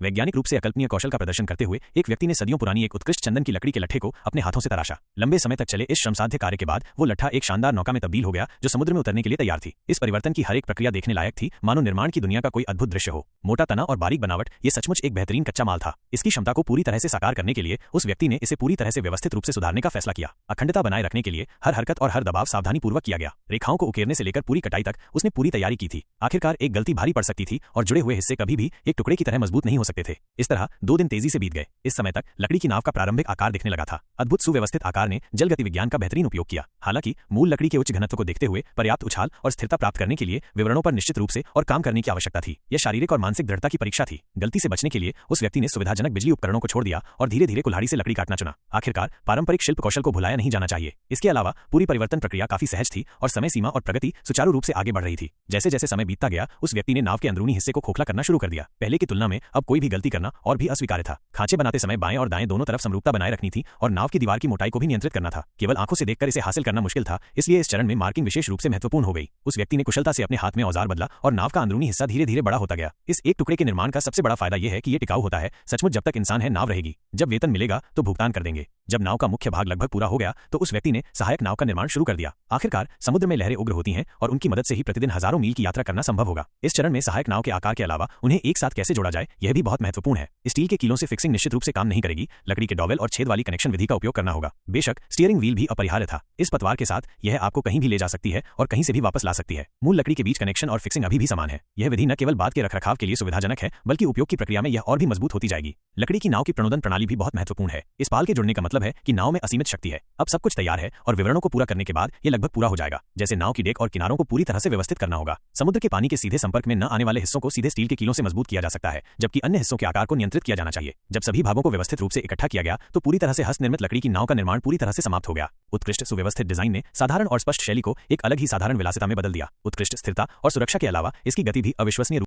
वैज्ञानिक रूप से अकल्पनीय कौशल का प्रदर्शन करते हुए एक व्यक्ति ने सदियों पुरानी एक उत्कृष्ट चंदन की लकड़ी के लट्ठे को अपने हाथों से तराशा। लंबे समय तक चले इस श्रमसाध्य कार्य के बाद वो लट्ठा एक शानदार नौका में तब्दील हो गया जो समुद्र में उतरने के लिए तैयार थी। इस परिवर्तन की हर एक प्रक्रिया देखने लायक थी, मानो निर्माण की दुनिया का कोई अद्भुत दृश्य हो। मोटा तना और बारीक बनावट, ये सचमुच एक बेहतरीन कच्चा माल था। इसकी क्षमता को पूरी तरह से साकार करने के लिए उस व्यक्ति ने इसे पूरी तरह से व्यवस्थित रूप से सुधारने का फैसला किया। अखंडता बनाए रखने के लिए हर हरकत और हर दबाव सावधानीपूर्वक किया गया। रेखाओं को उकेरने से लेकर पूरी कटाई तक उसने पूरी तैयारी की थी। आखिरकार एक गलती भारी पड़ सकती थी और जुड़े हुए हिस्से कभी भी एक टुकड़े की तरह मजबूत नहीं हो सकते थे। इस तरह 2 दिन तेजी से बीत गए। इस समय तक लकड़ी की नाव का प्रारंभिक आकार दिखने लगा था। अद्भुत सुव्यवस्थित आकार ने जल गति विज्ञान का बेहतरीन उपयोग किया। हालांकि मूल लकड़ी के उच्च घनत्व को देखते हुए पर्याप्त उछाल और स्थिरता प्राप्त करने के लिए विवरणों पर निश्चित रूप से और काम करने की आवश्यकता थी। यह शारीरिक और मानसिक दृढ़ता की परीक्षा थी। गलती से बचने के लिए उस व्यक्ति ने सुविधाजनक बिजली उपकरणों को छोड़ दिया और धीरे धीरे कुल्हाड़ी से लकड़ी काटना चुना। आखिरकार पारंपरिक शिल्प कौशल को भुलाया नहीं जाना चाहिए। इसके अलावा पूरी परिवर्तन प्रक्रिया काफी सहज थी और समय सीमा और प्रगति सुचारू रूप से आगे बढ़ रही थी। जैसे जैसे समय बीतता गया उस व्यक्ति ने नाव के अंदरूनी हिस्से को खोखला करना शुरू कर दिया। पहले की तुलना में अब कोई भी गलती करना और भी अस्वीकार्य था। खांचे बनाते समय बाएं और दाएं दोनों तरफ समरूपता बनाए रखनी थी और नाव की दीवार की मोटाई को भी नियंत्रित करना था। केवल आंखों से देखकर इसे हासिल करना मुश्किल था, इसलिए इस चरण में मार्किंग विशेष रूप से महत्वपूर्ण हो गई। उस व्यक्ति ने कुशलता से अपने हाथ में औजार बदला और नाव का अंदरूनी हिस्सा धीरे धीरे बड़ा होता गया। इस एक टुकड़े के निर्माण का सबसे बड़ा फायदा यह है कि यह टिकाऊ होता है। सचमुच जब तक इंसान है नाव रहेगी। जब वेतन मिलेगा तो भुगतान कर देंगे। जब नाव का मुख्य भाग लगभग पूरा हो गया तो उस व्यक्ति ने सहायक नाव का निर्माण शुरू कर दिया। आखिरकार समुद्र में लहरें उग्र होती हैं और उनकी मदद से ही प्रतिदिन हजारों मील की यात्रा करना संभव होगा। इस चरण में सहायक नाव के आकार के अलावा उन्हें एक साथ कैसे जोड़ा जाए यह भी बहुत महत्वपूर्ण है। स्टील के कीलों से फिक्सिंग निश्चित रूप से काम नहीं करेगी। लकड़ी के डॉवेल और छेद वाली कनेक्शन विधि का उपयोग करना होगा। बेशक स्टीयरिंग व्हील भी अपरिहार्य था। इस पतवार के साथ यह आपको कहीं भी ले जा सकती है और कहीं से भी वापस ला सकती है। मूल लकड़ी के बीच कनेक्शन और फिक्सिंग अभी भी समान है। यह विधि न केवल बाद के रखरखाव के लिए सुविधाजनक है बल्कि उपयोग की प्रक्रिया में यह और भी मजबूत होती जाएगी। लकड़ी की नाव की प्रणोदन प्रणाली भी बहुत महत्वपूर्ण है। इस पाल के जुड़ने का मतलब है कि नाव में असीमित शक्ति है। अब सब कुछ तैयार है और विवरणों को पूरा करने के बाद यह लगभग पूरा हो जाएगा। जैसे नाव की डेक और किनारों को पूरी तरह से व्यवस्थित करना होगा। समुद्र के पानी के सीधे संपर्क में न आने वाले हिस्सों को सीधे स्टील के कीलों से मजबूत किया जा सकता है, जबकि अन्य हिस्सों के आकार को नियंत्रित किया जाना चाहिए। जब सभी भागों को व्यवस्थित रूप से इकट्ठा किया गया तो पूरी तरह से हस्तनिर्मित लकड़ी की नाव का निर्माण पूरी तरह से समाप्त हो गया। उत्कृष्ट सुव्यवस्थित डिजाइन ने साधारण और स्पष्ट शैली को एक अलग ही साधारण विलासिता में बदल दिया। उत्कृष्ट स्थिरता और सुरक्षा के अलावा इसकी गति भी अविश्वसनीय